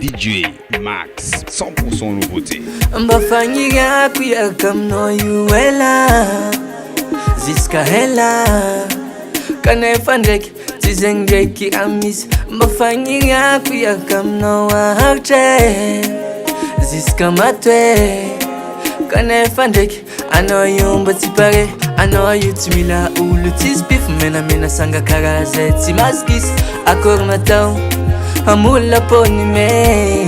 DJ Max, 100% nouveauté. Mbafanyika kuyaka mnoyuela Ziska hela Kana efandeki Tizengeki amis Mbafanyika kuyaka mnowa haute Ziska matwe Kana efandeki Ano yumba tipare Ano yutimila ulu tispif Mena sanga karaze Timaskis Akor matao Amula poni me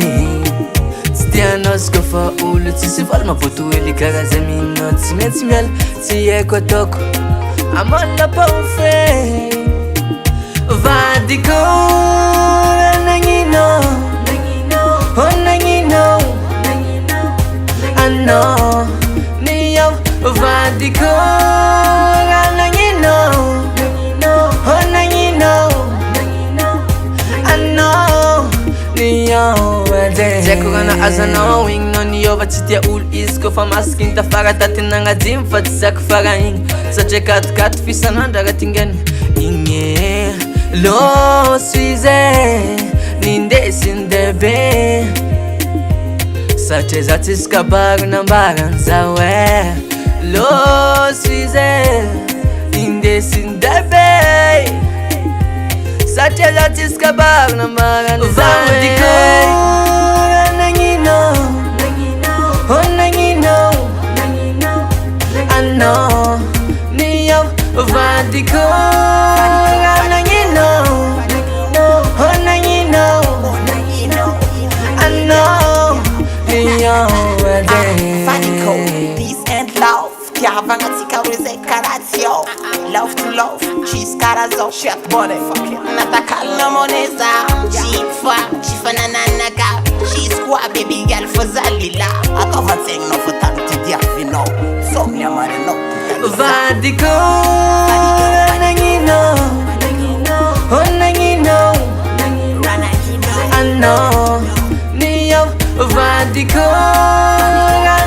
Stianos kofa ulu tisifal maputu ili karaze minot Simetimial tiye kotoko Amala paufe Vadiko Nangino Nangino Ano Niyo Vadiko Nangino Nangino Ano Niyo Zeko gana asa knowing no niyo vatitia ul isko fa maskin ta fara tatinanga dim fatsak fara ing Sache kat fisananda ratingen Inge Lo suize Ninde sindebe Sache zatiska bar nambaran zawe Lo suize Ninde sindebe Sache zatiska bar nambaran zawe Ano Niyo Vadiko Nangino Nangino Ano Niyo Vadiko Peace and love Kiavanga tikaweze karatio Love to love Cheese karazo Shit body Natakala moneza Chifa nananaga She's kwa baby girl for Zalila I cover thing no for tanti diafino So me amare no Vadiko Nangino Nangino Ano Niyo Vadiko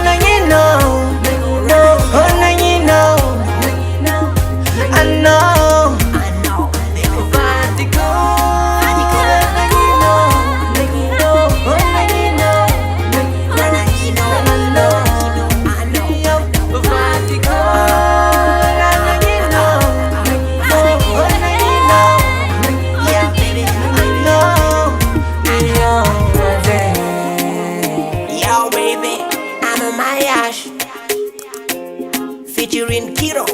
Nangino Nangino Ano Vadiko Featuring Kiro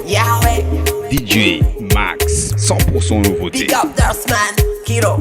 Yahweh DJ Max, 100% nouveauté. Big up Dustman Kiro